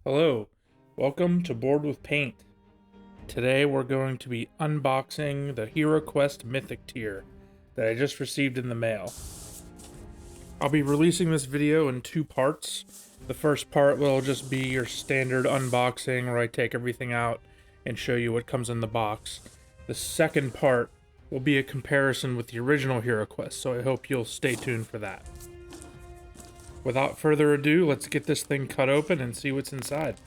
Hello, welcome to Board with Paint. Today we're going to be unboxing the HeroQuest Mythic tier that I just received in the mail. I'll be releasing this video in two parts. The first part will just be your standard unboxing where I take everything out and show you what comes in the box. The second part will be a comparison with the original HeroQuest, so I hope you'll stay tuned for that. Without further ado, let's get this thing cut open and see what's inside.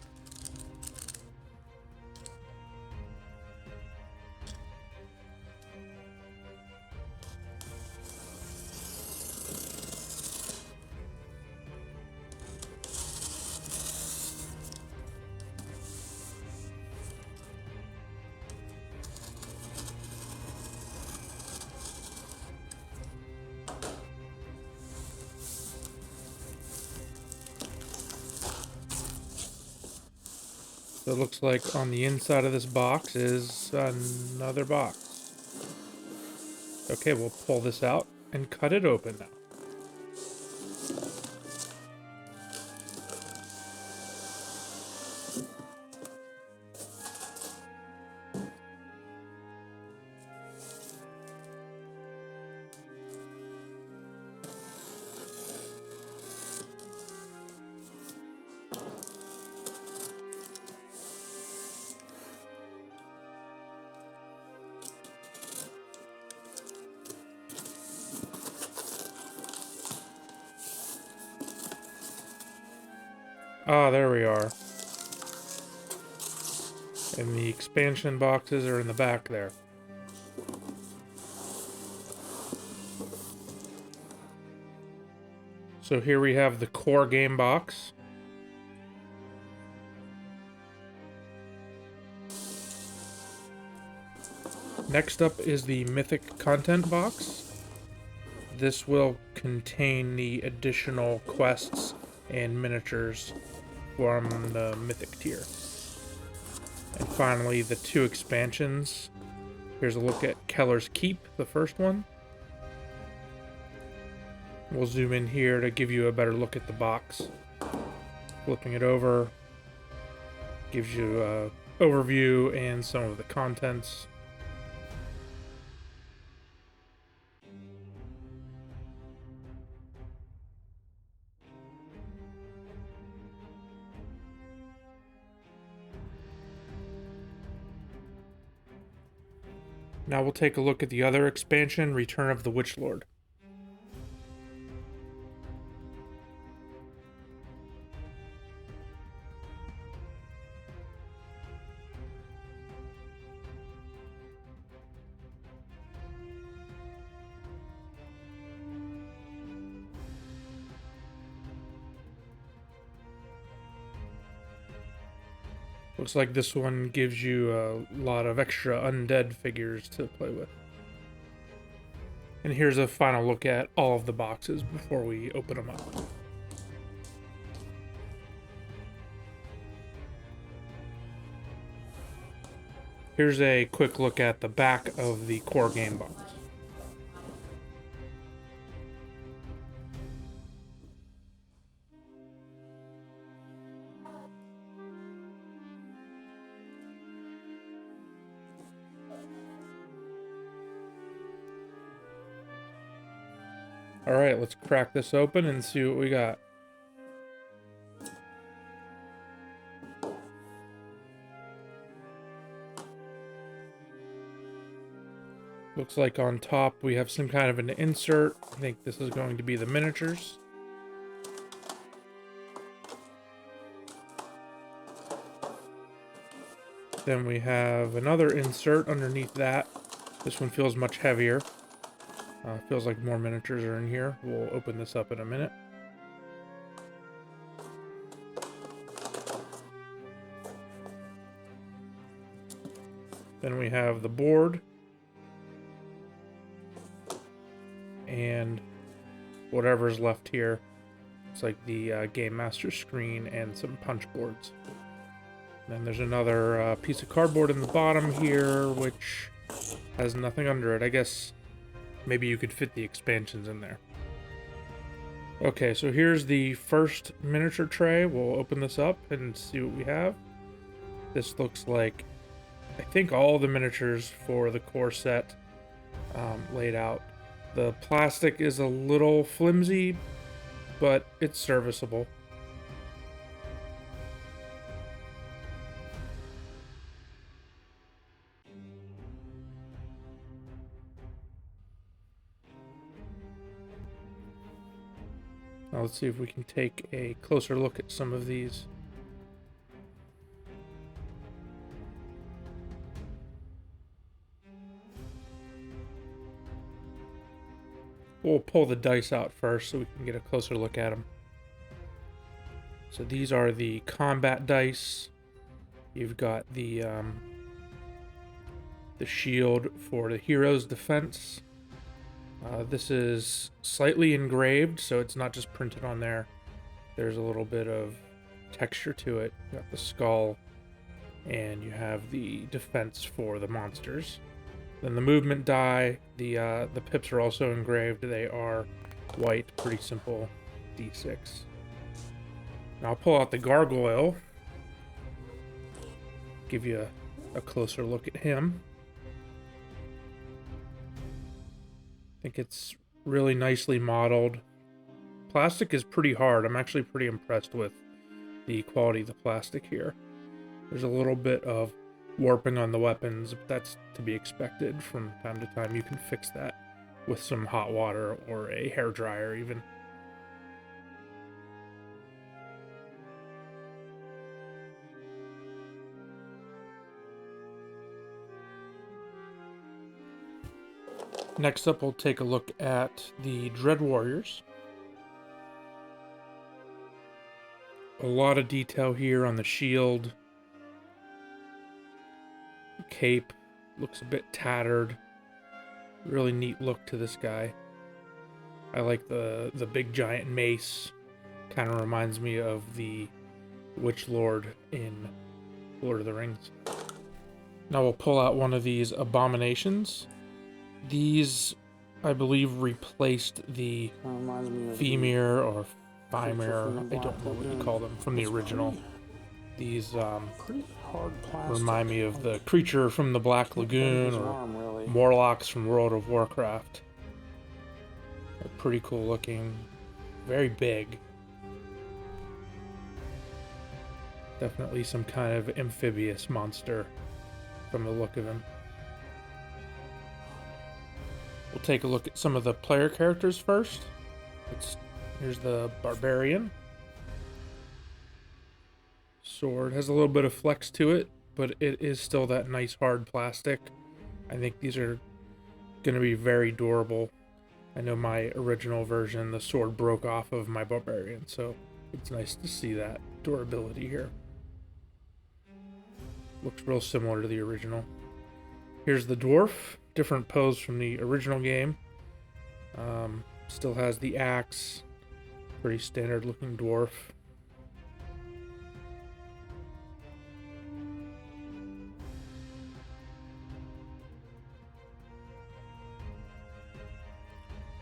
So it looks like on the inside of this box is another box. Okay, we'll pull this out and cut it open now. Ah, there we are. And the expansion boxes are in the back there. So here we have the core game box. Next up is the Mythic content box. This will contain the additional quests and miniatures from the Mythic tier. And finally, the two expansions. Here's a look at Keller's Keep, the first one. We'll zoom in here to give you a better look at the box. Flipping it over gives you an overview and some of the contents. Now we'll take a look at the other expansion, Return of the Witchlord. Looks like this one gives you a lot of extra undead figures to play with. And here's a final look at all of the boxes before we open them up. Here's a quick look at the back of the core game box. Alright, let's crack this open and see what we got. Looks like on top we have some kind of an insert. I think this is going to be the miniatures. Then we have another insert underneath that. This one feels much heavier. Feels like more miniatures are in here. We'll open this up in a minute. Then we have the board. And whatever's left here. It's like the Game Master screen and some punchboards. Then there's another piece of cardboard in the bottom here, which has nothing under it. I guess maybe you could fit the expansions in there. Okay, so here's the first miniature tray. We'll open this up and see what we have. This looks like, I think, all the miniatures for the core set laid out. The plastic is a little flimsy, but it's serviceable. Now let's see if we can take a closer look at some of these. We'll pull the dice out first so we can get a closer look at them. So these are the combat dice. You've got the shield for the hero's defense. This is slightly engraved, so it's not just printed on there. There's a little bit of texture to it. You got the skull, and you have the defense for the monsters. Then the movement die, the pips are also engraved. They are white, pretty simple D6. Now I'll pull out the gargoyle, give you a closer look at him. I think it's really nicely modeled. Plastic is pretty hard. I'm actually pretty impressed with the quality of the plastic here. There's a little bit of warping on the weapons, but that's to be expected from time to time. You can fix that with some hot water or a hairdryer even. Next up, we'll take a look at the Dread Warriors. A lot of detail here on the shield. Cape looks a bit tattered. Really neat look to this guy. I like the big giant mace. Kind of reminds me of the Witch Lord in Lord of the Rings. Now we'll pull out one of these abominations. These, I believe, replaced the Femir or Fimir, I don't know what you call them, from the original. These remind me of the creature from the Black Lagoon or Morlocks from World of Warcraft. They're pretty cool looking, very big. Definitely some kind of amphibious monster from the look of him. We'll take a look at some of the player characters first. Here's the Barbarian. Sword has a little bit of flex to it, but it is still that nice hard plastic. I think these are going to be very durable. I know my original version, the sword broke off of my Barbarian, so it's nice to see that durability here. Looks real similar to the original. Here's the Dwarf. Different pose from the original game. Still has the axe. Pretty standard looking dwarf.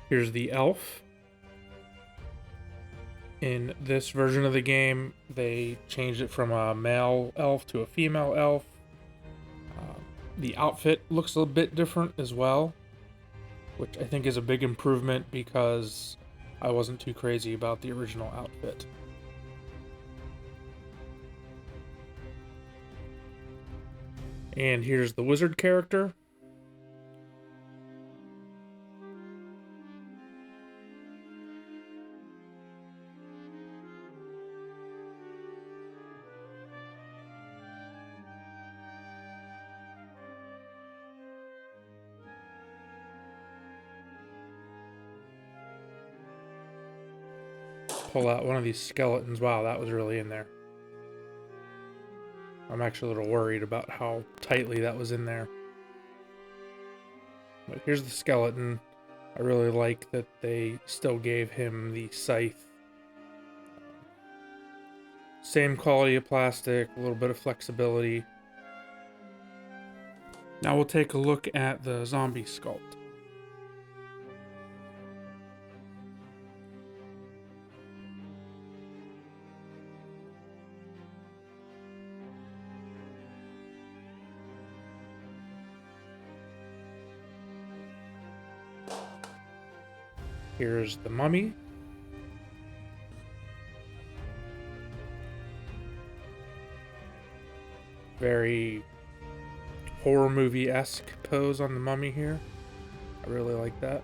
Here's the elf. In this version of the game, they changed it from a male elf to a female elf. The outfit looks a bit different as well, which I think is a big improvement because I wasn't too crazy about the original outfit. And here's the wizard character. Pull out one of these skeletons. Wow, that was really in there. I'm actually a little worried about how tightly that was in there. But here's the skeleton. I really like that they still gave him the scythe. Same quality of plastic, a little bit of flexibility. Now we'll take a look at the zombie sculpt. Here's the mummy. Very horror movie-esque pose on the mummy here. I really like that.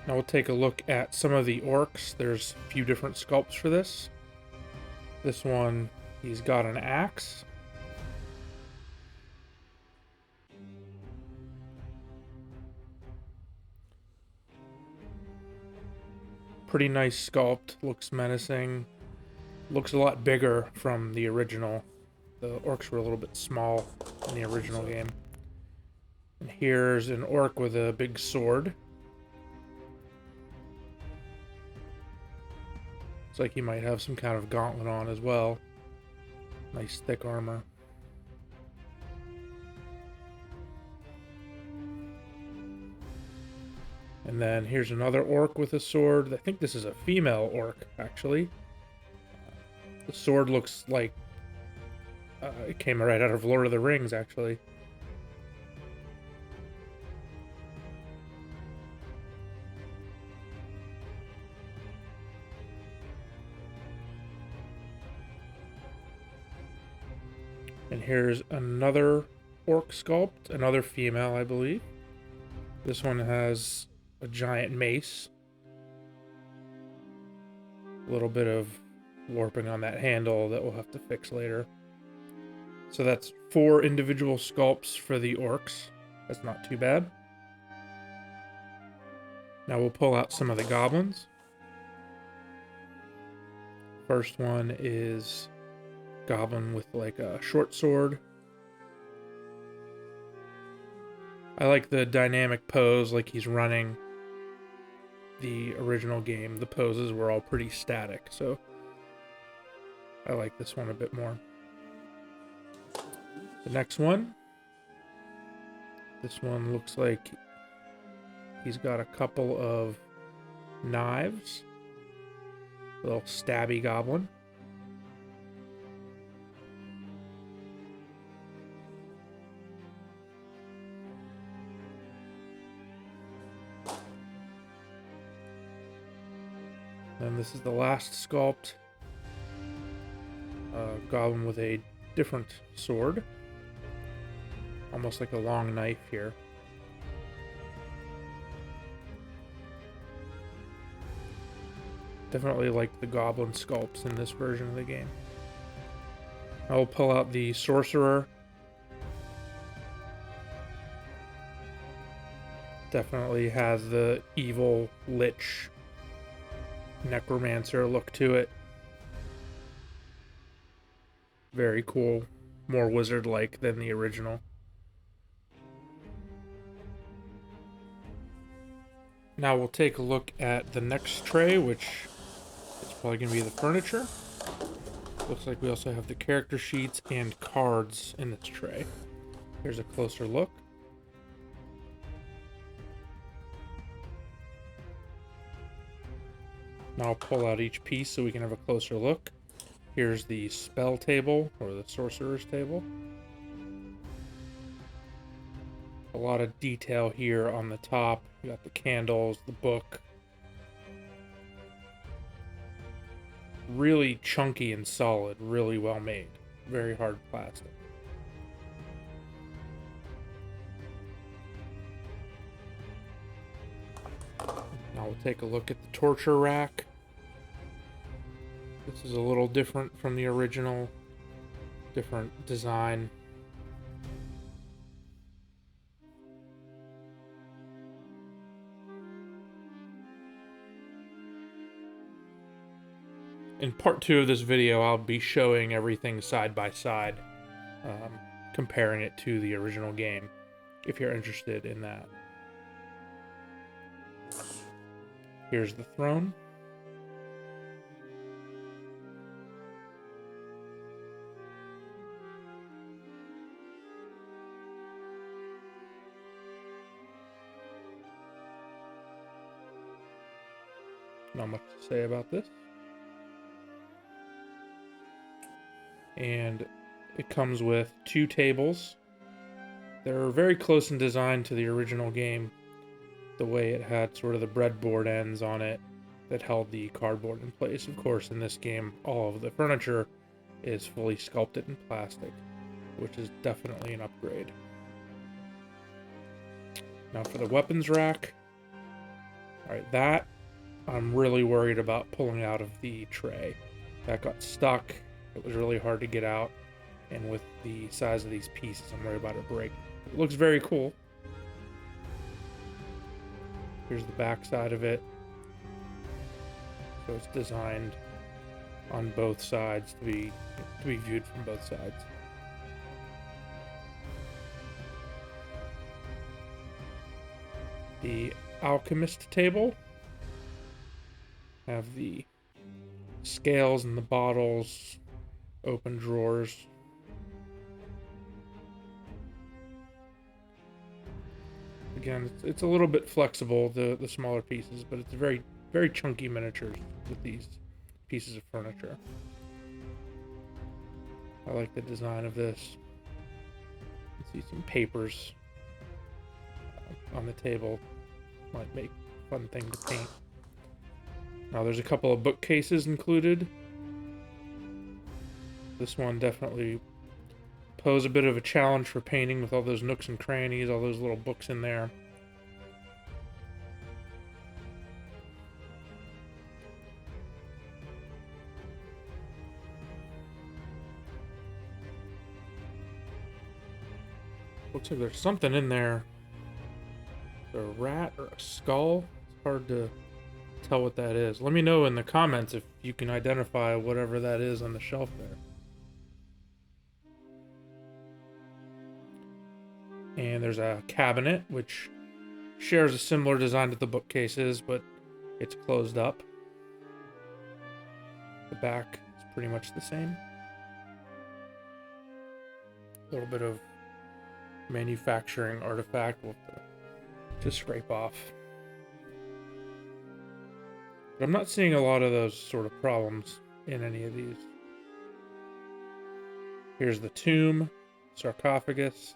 Now we'll take a look at some of the orcs. There's a few different sculpts for this. This one, he's got an axe. Pretty nice sculpt, looks menacing. Looks a lot bigger from the original. The orcs were a little bit small in the original game. And here's an orc with a big sword. Looks like he might have some kind of gauntlet on as well. Nice thick armor. And then here's another orc with a sword. I think this is a female orc, actually. The sword looks like it came right out of Lord of the Rings, actually. And here's another orc sculpt, another female, I believe. This one has a giant mace. A little bit of warping on that handle that we'll have to fix later. So that's 4 individual sculpts for the orcs. That's not too bad. Now we'll pull out some of the goblins. First one is goblin with like a short sword. I like the dynamic pose, like he's running. The original game, the poses were all pretty static, so I like this one a bit more. The next one, this one looks like he's got a couple of knives. A little stabby goblin. And this is the last sculpt. Goblin with a different sword. Almost like a long knife here. Definitely like the goblin sculpts in this version of the game. I will pull out the sorcerer. Definitely has the evil lich necromancer look to it. Very cool. More wizard-like than the original. Now we'll take a look at the next tray, which is probably going to be the furniture. Looks like we also have the character sheets and cards in this tray. Here's a closer look. Now I'll pull out each piece so we can have a closer look. Here's the spell table, or the sorcerer's table. A lot of detail here on the top. You got the candles, the book. Really chunky and solid, really well made. Very hard plastic. Now we'll take a look at the torture rack. This is a little different from the original. Different design. In part 2 of this video, I'll be showing everything side by side, comparing it to the original game, if you're interested in that. Here's the throne. Not much to say about this. And It comes with 2 tables. They're very close in design to the original game, the way it had sort of the breadboard ends on it that held the cardboard in place. Of course, in this game, all of the furniture is fully sculpted in plastic, which is definitely an upgrade. Now for the weapons rack. Alright, that I'm really worried about pulling out of the tray. That got stuck. It was really hard to get out. And with the size of these pieces, I'm worried about it breaking. It looks very cool. Here's the back side of it. So it's designed on both sides to be viewed from both sides. The alchemist table. Have the scales and the bottles, open drawers. Again, it's a little bit flexible, the smaller pieces, but it's very, very chunky miniatures with these pieces of furniture. I like the design of this. You can see some papers on the table. Might make a fun thing to paint. Now there's a couple of bookcases included. This one definitely posed a bit of a challenge for painting with all those nooks and crannies, all those little books in there. Looks like there's something in there. A rat or a skull? It's hard to tell what that is. Let me know in the comments if you can identify whatever that is on the shelf there. And there's a cabinet which shares a similar design to the bookcases, but it's closed up. The back is pretty much the same. A little bit of manufacturing artifact we'll have to scrape off. But I'm not seeing a lot of those sort of problems in any of these. Here's the tomb, sarcophagus.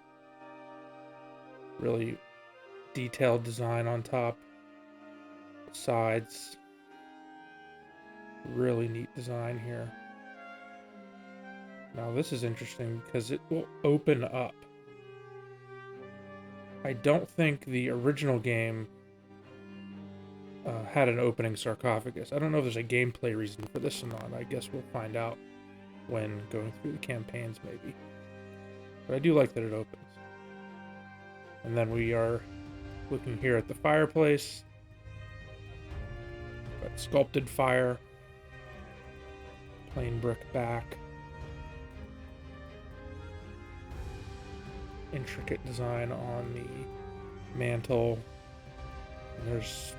Really detailed design on top. Sides. Really neat design here. Now this is interesting because it will open up. I don't think the original game had an opening sarcophagus. I don't know if there's a gameplay reason for this or not. I guess we'll find out when going through the campaigns, maybe. But I do like that it opens. And then we are looking here at the fireplace. Got sculpted fire. Plain brick back. Intricate design on the mantle. And there's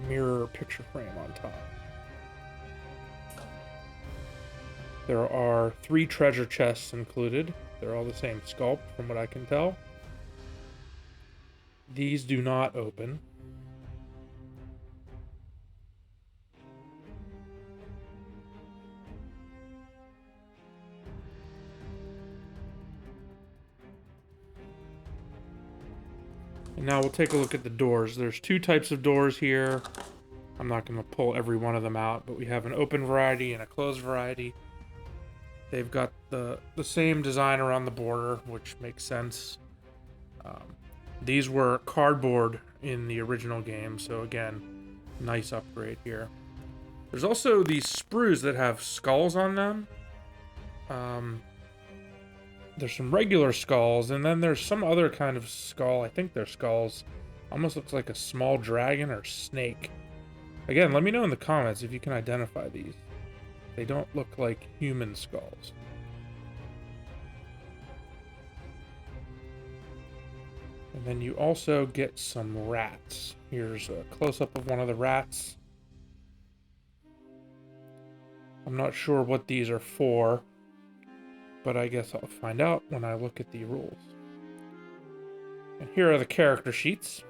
mirror picture frame on top. There are 3 treasure chests included. They're all the same sculpt from what I can tell. These do not open. And now we'll take a look at the doors. There's 2 types of doors here. I'm not going to pull every one of them out, but we have an open variety and a closed variety. They've got the same design around the border, which makes sense. These were cardboard in the original game, so again, nice upgrade here. There's also these sprues that have skulls on them. There's some regular skulls, and then there's some other kind of skull. I think they're skulls. Almost looks like a small dragon or snake. Again, let me know in the comments if you can identify these. They don't look like human skulls. And then you also get some rats. Here's a close-up of one of the rats. I'm not sure what these are for, but I guess I'll find out when I look at the rules. And here are the character sheets.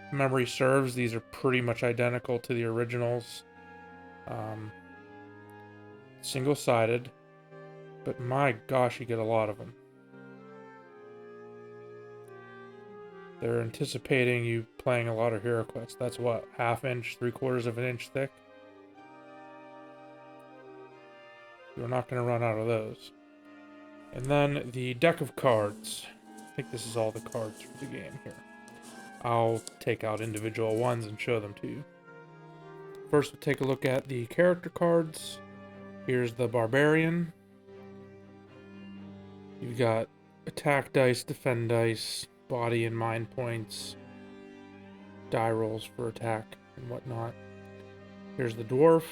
If memory serves, these are pretty much identical to the originals. single-sided, but my gosh, you get a lot of them. They're anticipating you playing a lot of HeroQuest. That's what, ½ inch, 3/4 of an inch thick? You're not going to run out of those. And then the deck of cards. I think this is all the cards for the game here. I'll take out individual ones and show them to you. First, we'll take a look at the character cards. Here's the Barbarian. You've got attack dice, defend dice, body and mind points, die rolls for attack and whatnot. Here's the Dwarf.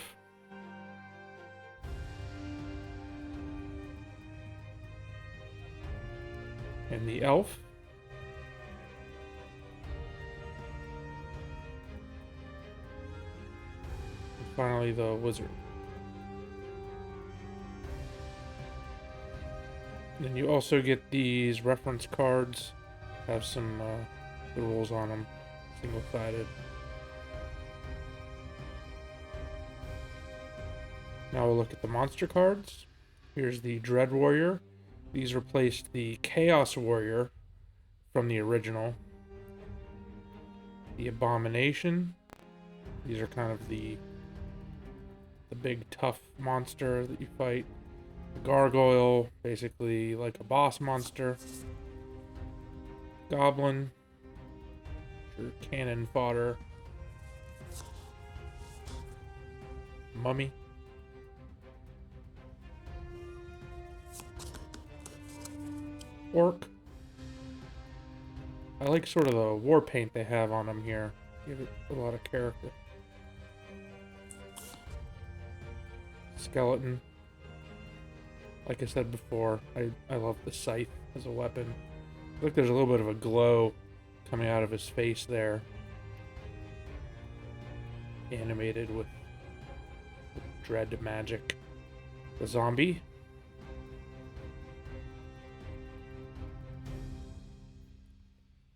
And the Elf. And finally, the Wizard. Then you also get these reference cards. Have some the rules on them, single-sided. Now we'll look at the monster cards. Here's the Dread Warrior. These replaced the Chaos Warrior from the original. The Abomination. These are kind of the big tough monster that you fight. The Gargoyle, basically like a boss monster. Goblin, your cannon fodder. Mummy. Orc. I like sort of the war paint they have on them here. Give it a lot of character. Skeleton. Like I said before, I love the scythe as a weapon. Look, there's a little bit of a glow coming out of his face there. Animated with dread magic. The zombie.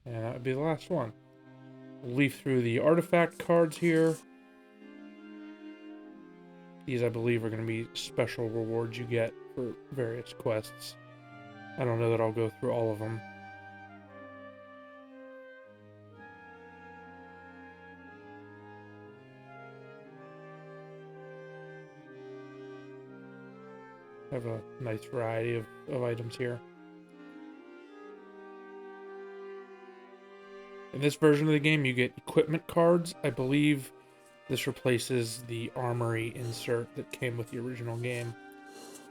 And that would be the last one. We'll leaf through the artifact cards here. These, I believe, are going to be special rewards you get for various quests. I don't know that I'll go through all of them. I have a nice variety of items here. In this version of the game, you get equipment cards. I believe this replaces the armory insert that came with the original game.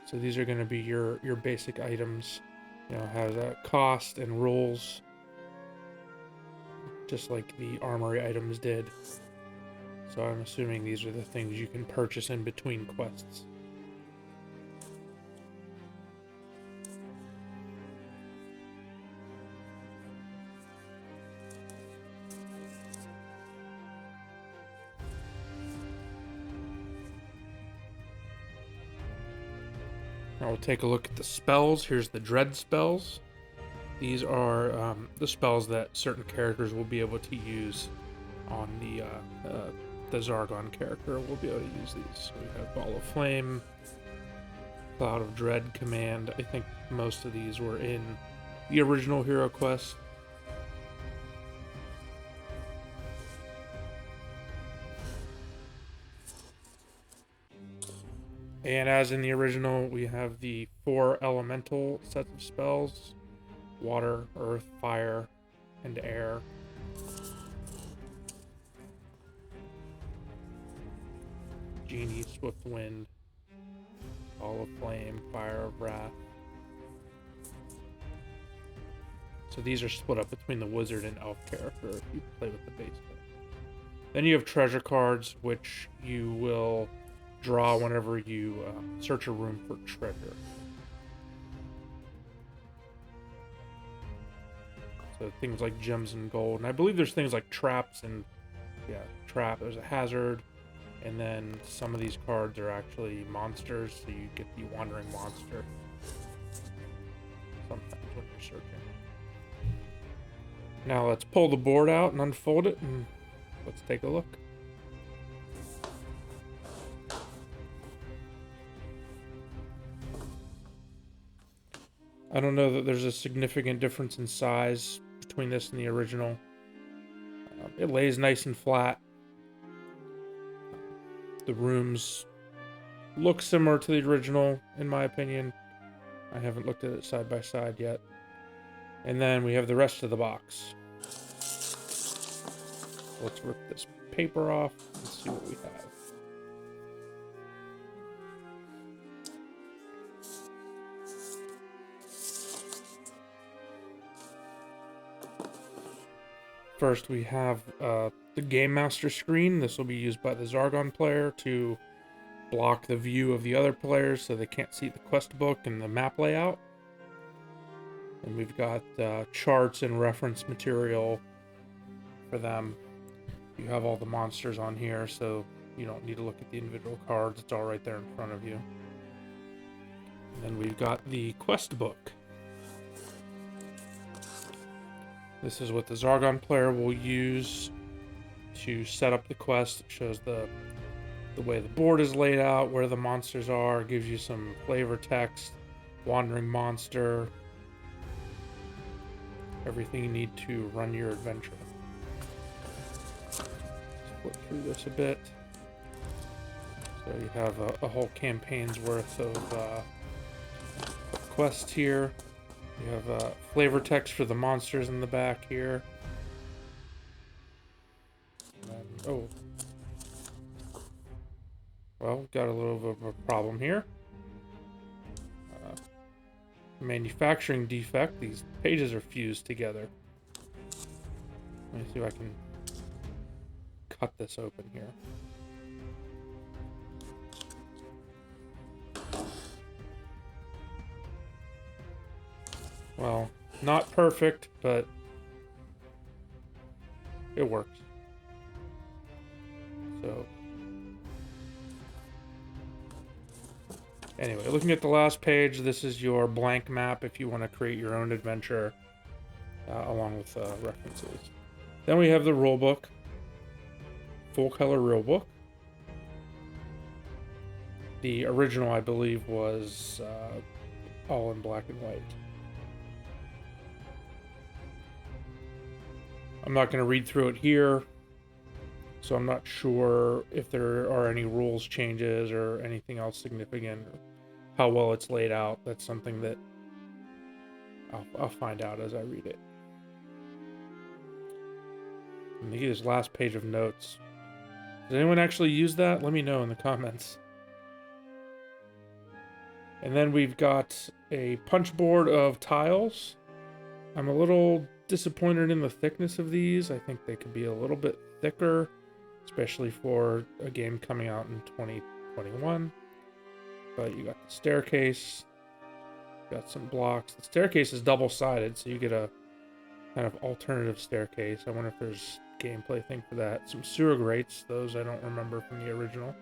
So these are going to be your basic items. You know, has a cost and rules, just like the armory items did. So I'm assuming these are the things you can purchase in between quests. Now we'll take a look at the spells. Here's the Dread spells. These are the spells that certain characters will be able to use on the Zargon character. Will be able to use these. So we have Ball of Flame, Cloud of Dread command. I think most of these were in the original HeroQuest. And as in the original, we have the 4 elemental sets of spells: water, earth, fire, and air. Genie, Swift Wind, Ball of Flame, Fire of Wrath. So these are split up between the wizard and elf character if you play with the base card. Then you have treasure cards, which you will draw whenever you search a room for treasure. So things like gems and gold. And I believe there's things like traps and, trap. There's a hazard. And then some of these cards are actually monsters, so you get the wandering monster sometimes when you're searching. Now let's pull the board out and unfold it, and let's take a look. I don't know that there's a significant difference in size between this and the original. It lays nice and flat. The rooms look similar to the original, in my opinion. I haven't looked at it side by side yet. And then we have the rest of the box. Let's rip this paper off and see what we have. First, we have the Game Master screen. This will be used by the Zargon player to block the view of the other players so they can't see the quest book and the map layout. And we've got charts and reference material for them. You have all the monsters on here, so you don't need to look at the individual cards. It's all right there in front of you. And then we've got the quest book. This is what the Zargon player will use to set up the quest. It shows the way the board is laid out, where the monsters are, it gives you some flavor text, wandering monster, everything you need to run your adventure. Let's flip through this a bit. So you have a whole campaign's worth of quests here. You have flavor text for the monsters in the back here. And, oh. Well, got a little bit of a problem here. Manufacturing defect. These pages are fused together. Let me see if I can cut this open here. Well, not perfect, but it works. So, anyway, looking at the last page, this is your blank map if you want to create your own adventure, along with references. Then we have the rulebook, full color rulebook. The original, I believe, was all in black and white. I'm not going to read through it here, so I'm not sure if there are any rules changes or anything else significant, or how well it's laid out. That's something that I'll find out as I read it. And look at this last page of notes. Does anyone actually use that? Let me know in the comments. And then we've got a punchboard of tiles. I'm a little disappointed in the thickness of these. I think they could be a little bit thicker, especially for a game coming out in 2021. But you got the staircase, got some blocks. The staircase is double-sided, so you get a kind of alternative staircase. I wonder if there's a gameplay thing for that. Some sewer grates, those I don't remember from the original.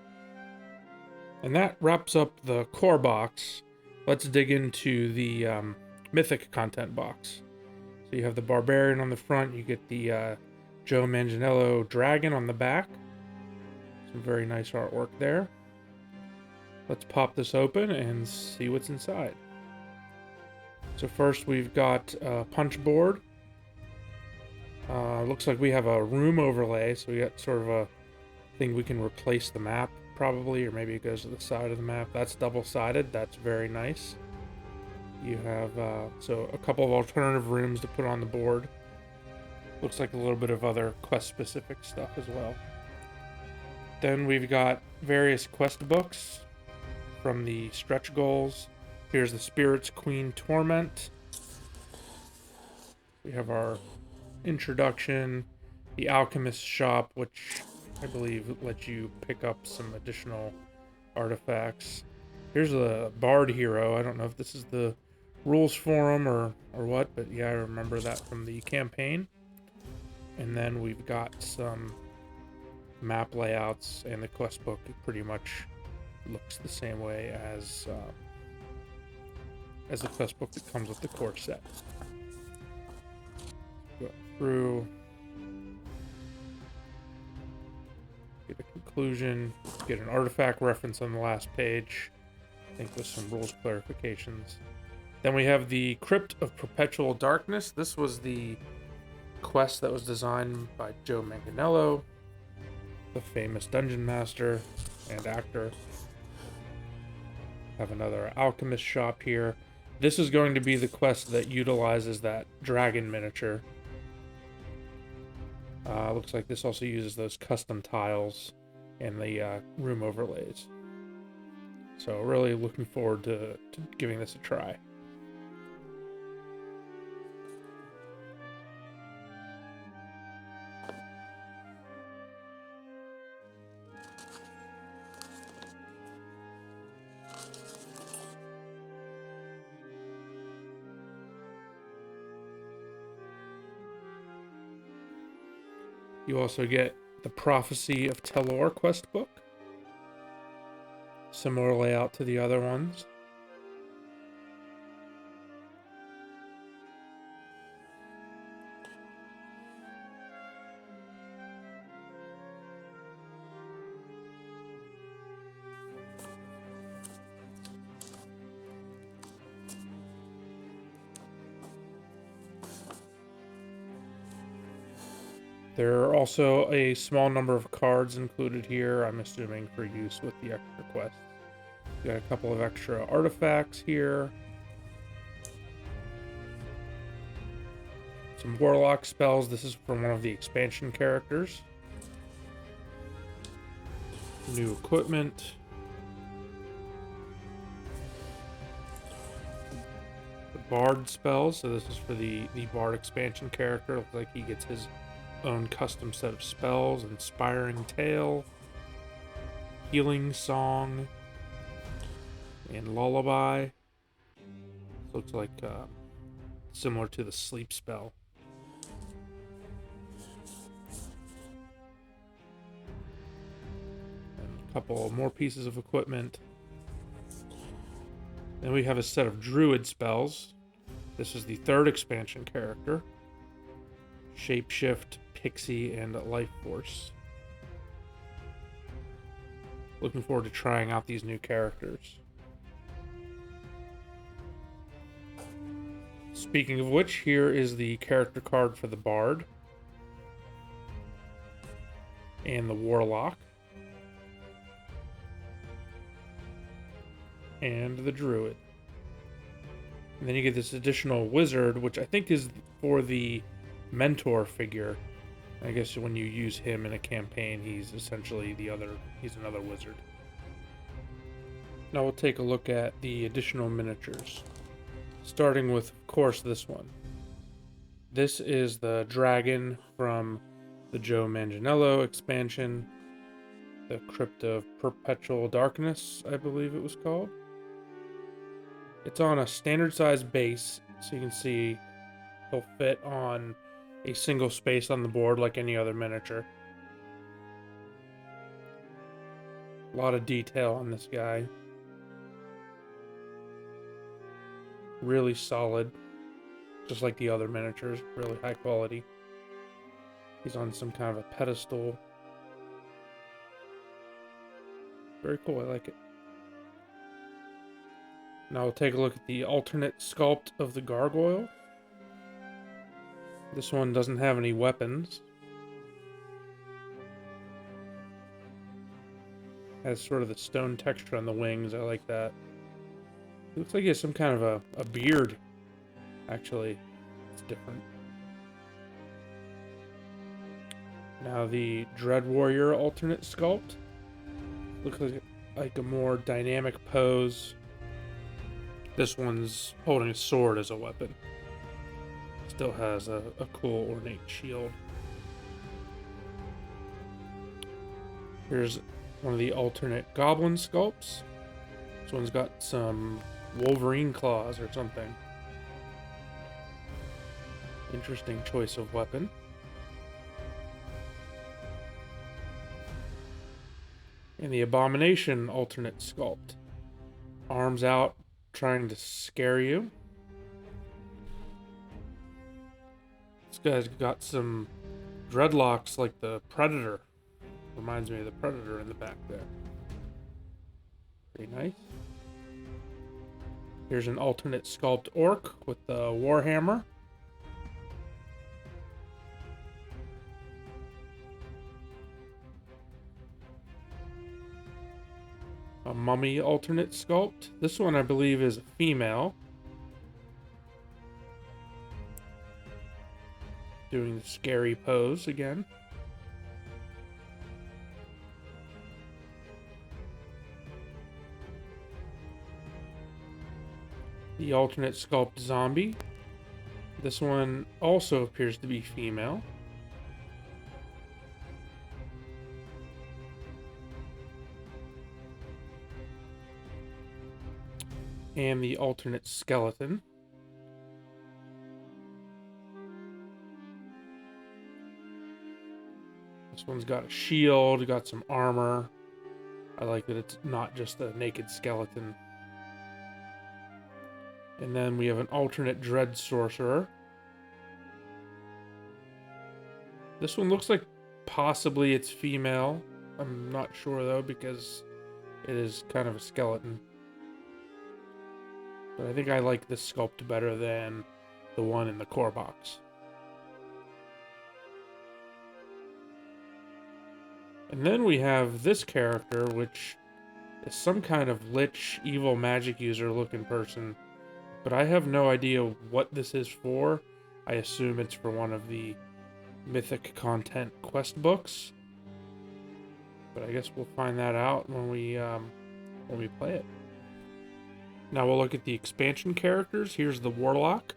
And that wraps up the core box. Let's dig into the Mythic content box. So you have the Barbarian on the front, you get the Joe Manganiello dragon on the back. Some very nice artwork there. Let's pop this open and see what's inside. So first we've got a punch board. Looks like we have a room overlay, so we got sort of a thing we can replace the map probably, or maybe it goes to the side of the map. That's double-sided, that's very nice. You have so a couple of alternative rooms to put on the board. Looks like a little bit of other quest-specific stuff as well. Then we've got various quest books from the stretch goals. Here's the Spirits Queen Torment. We have our introduction, the Alchemist Shop, which I believe lets you pick up some additional artifacts. Here's a Bard hero. I don't know if this is the rules for him or what, but yeah, I remember that from the campaign. And then we've got some map layouts, and the quest book pretty much looks the same way as the quest book that comes with the core set. Go through, get a conclusion, get an artifact reference on the last page, I think with some rules clarifications. Then we have the Crypt of Perpetual Darkness. This was the quest that was designed by Joe Manganiello, the famous dungeon master and actor. Have another alchemist shop here. This is going to be the quest that utilizes that dragon miniature. Looks like this also uses those custom tiles and the room overlays. So really looking forward to giving this a try. You also get the Prophecy of Telor quest book. Similar layout to the other ones. There are also a small number of cards included here, I'm assuming for use with the extra quests. You got a couple of extra artifacts here. Some warlock spells. This is from one of the expansion characters. New equipment. The bard spells. So this is for the bard expansion character. Looks like he gets his own custom set of spells. Inspiring Tale, Healing Song, and Lullaby. Looks like similar to the sleep spell. And a couple more pieces of equipment. Then we have a set of druid spells. This is the third expansion character. Shapeshift, Pixie, and Life Force. Looking forward to trying out these new characters. Speaking of which, here is the character card for the Bard and the Warlock and the Druid. And then you get this additional Wizard, which I think is for the mentor figure. I guess when you use him in a campaign, he's essentially he's another wizard. Now we'll take a look at the additional miniatures. Starting with, of course, this one. This is the dragon from the Joe Manganiello expansion. The Crypt of Perpetual Darkness, I believe it was called. It's on a standard size base, so you can see he'll fit on a single space on the board like any other miniature. A lot of detail on this guy. Really solid, just like the other miniatures, really high quality. He's on some kind of a pedestal. Very cool, I like it. Now we'll take a look at the alternate sculpt of the gargoyle. This one doesn't have any weapons. Has sort of the stone texture on the wings, I like that. It looks like he has some kind of a beard. Actually, it's different. Now the Dread Warrior alternate sculpt. Looks like a more dynamic pose. This one's holding a sword as a weapon. Still has a cool ornate shield. Here's one of the alternate goblin sculpts. This one's got some Wolverine claws or something. Interesting choice of weapon. And the Abomination alternate sculpt. Arms out, trying to scare you. This guy's got some dreadlocks like the Predator. Reminds me of the Predator in the back there. Pretty nice. Here's an alternate sculpt orc with the warhammer. A mummy alternate sculpt. This one I believe is a female. Doing the scary pose again. The alternate sculpt zombie. This one also appears to be female. And the alternate skeleton. This one's got a shield, got some armor. I like that it's not just a naked skeleton. And then we have an alternate dread sorcerer. This one looks like possibly it's female. I'm not sure though, because it is kind of a skeleton. But I think I like this sculpt better than the one in the core box. And then we have this character, which is some kind of lich, evil magic user looking person. But I have no idea what this is for. I assume it's for one of the Mythic content quest books. But I guess we'll find that out when we play it. Now we'll look at the expansion characters. Here's the Warlock.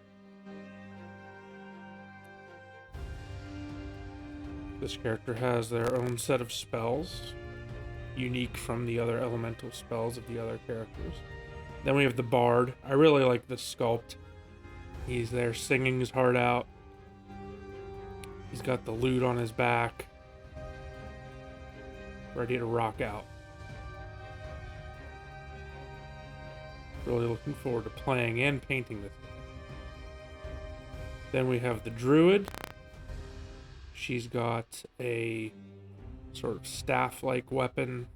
This character has their own set of spells, unique from the other elemental spells of the other characters. Then we have the Bard. I really like this sculpt. He's there singing his heart out. He's got the lute on his back, ready to rock out. Really looking forward to playing and painting this. Then we have the Druid. She's got a sort of staff-like weapon.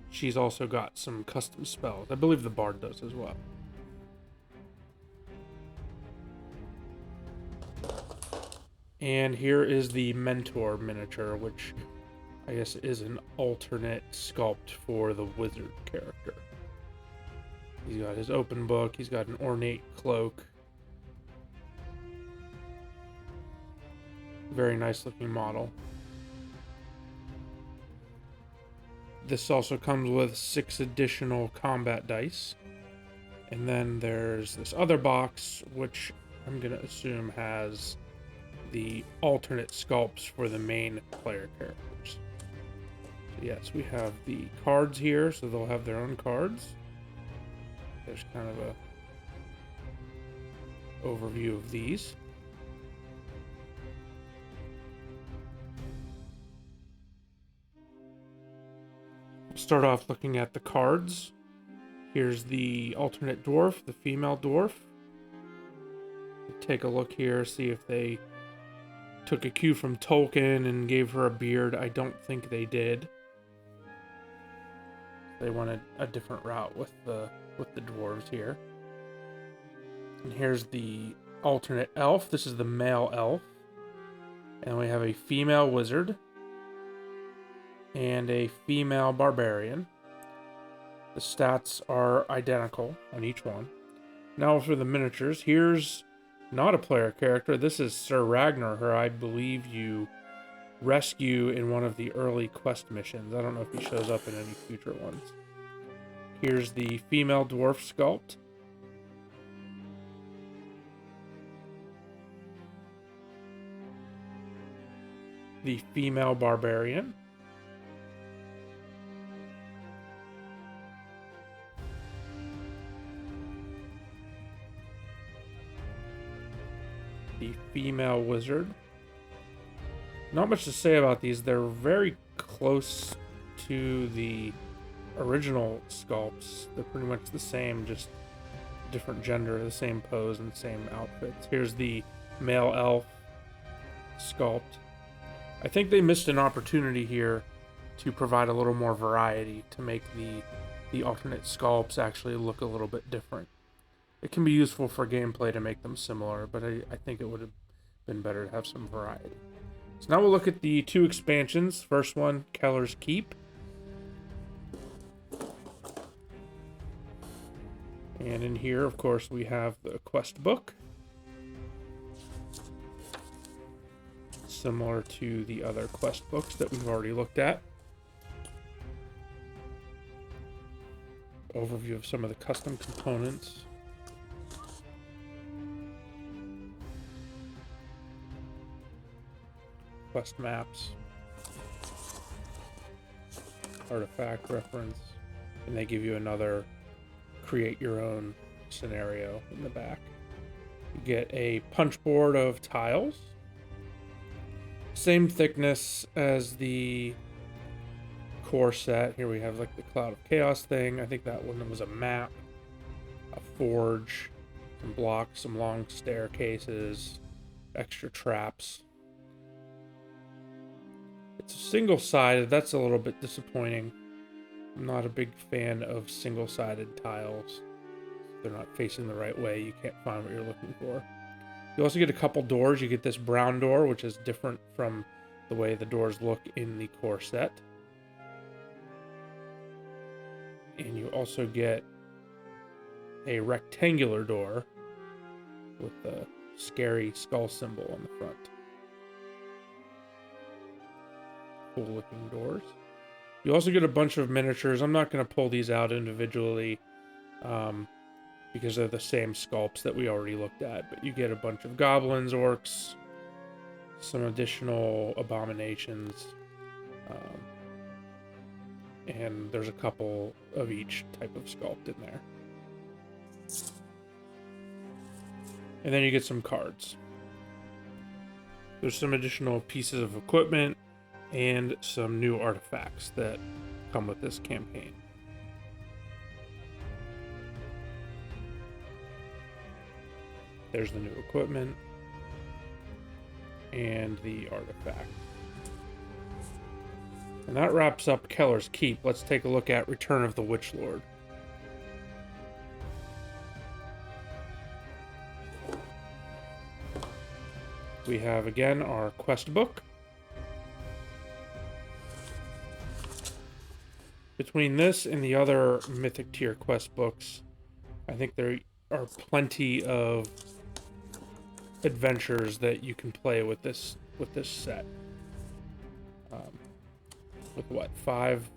She's also got some custom spells. I believe the Bard does as well. And here is the Mentor miniature, which I guess is an alternate sculpt for the Wizard character. He's got his open book. He's got an ornate cloak. Very nice looking model. This also comes with 6 additional combat dice. And then there's this other box, which I'm going to assume has the alternate sculpts for the main player characters. So yes, we have the cards here, so they'll have their own cards. There's kind of a overview of these. Start off looking at the cards. Here's the alternate dwarf, the female dwarf. Take a look here, see if they took a cue from Tolkien and gave her a beard. I don't think they did. They went a different route with the dwarves here. And here's the alternate elf. This is the male elf. And we have a female wizard and a female barbarian. The stats are identical on each one. Now for the miniatures, here's not a player character. This is Sir Ragnar, who I believe you rescue in one of the early quest missions. I don't know if he shows up in any future ones. Here's the female dwarf sculpt. The female barbarian. The female wizard. Not much to say about these. They're very close to the original sculpts. They're pretty much the same, just different gender, the same pose and the same outfits. Here's the male elf sculpt. I think they missed an opportunity here to provide a little more variety, to make the the alternate sculpts actually look a little bit different. It can be useful for gameplay to make them similar, but I think it would have been better to have some variety. So now we'll look at the 2 expansions. First one, Keller's Keep. And in here, of course, we have the quest book. Similar to the other quest books that we've already looked at. Overview of some of the custom components. Quest maps. Artifact reference. And they give you another create your own scenario in the back. You get a punchboard of tiles. Same thickness as the core set. Here we have like the Cloud of Chaos thing. I think that one was a map, a forge, some blocks, some long staircases, extra traps. It's single-sided. That's a little bit disappointing. I'm not a big fan of single-sided tiles. If they're not facing the right way, you can't find what you're looking for. You also get a couple doors. You get this brown door, which is different from the way the doors look in the core set. And you also get a rectangular door with the scary skull symbol on the front. Cool looking doors. You also get a bunch of miniatures. I'm not going to pull these out individually because they're the same sculpts that we already looked at. But you get a bunch of goblins, orcs, some additional abominations, and there's a couple of each type of sculpt in there. And then you get some cards. There's some additional pieces of equipment and some new artifacts that come with this campaign. There's the new equipment and the artifact. And that wraps up Keller's Keep. Let's take a look at Return of the Witch Lord. We have again our quest book. Between this and the other Mythic tier quest books, I think there are plenty of adventures that you can play with this set. With what, 5,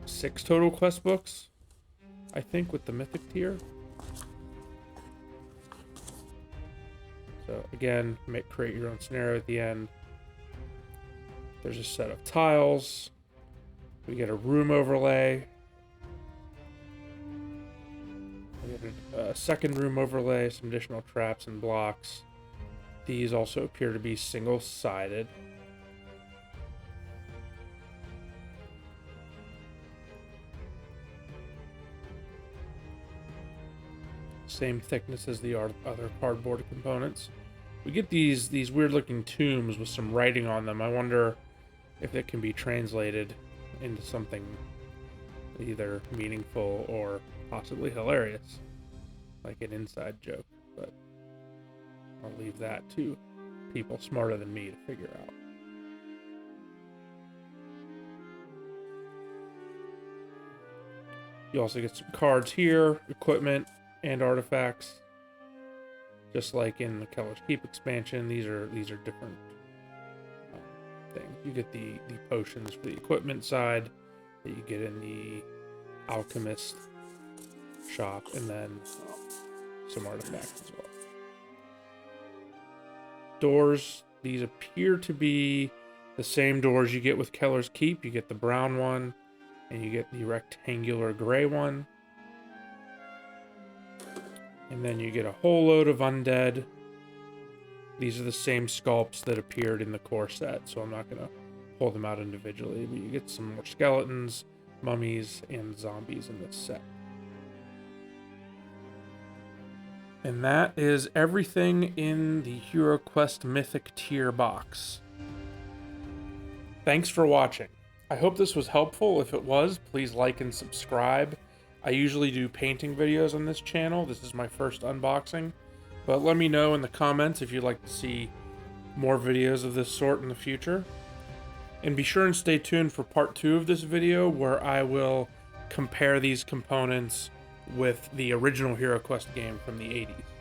6 total quest books? I think with the Mythic tier. So again, create your own scenario at the end. There's a set of tiles. We get a room overlay. We get a second room overlay, some additional traps and blocks. These also appear to be single-sided. Same thickness as the other cardboard components. We get these weird-looking tombs with some writing on them. I wonder if it can be translated into something either meaningful or possibly hilarious, like an inside joke, but I'll leave that to people smarter than me to figure out. You also get some cards here, equipment, and artifacts. Just like in the Keller's Keep expansion, these are different things. You get the potions for the equipment side that you get in the alchemist shop, and then some artifacts as well. Doors, these appear to be the same doors you get with Keller's Keep. You get the brown one, and you get the rectangular gray one. And then you get a whole load of undead. These are the same sculpts that appeared in the core set, so I'm not going to pull them out individually. But you get some more skeletons, mummies, and zombies in this set. And that is everything in the HeroQuest Mythic tier box. Thanks for watching. I hope this was helpful. If it was, please like and subscribe. I usually do painting videos on this channel. This is my first unboxing, but let me know in the comments if you'd like to see more videos of this sort in the future. And be sure and stay tuned for part 2 of this video, where I will compare these components with the original HeroQuest game from the 80s.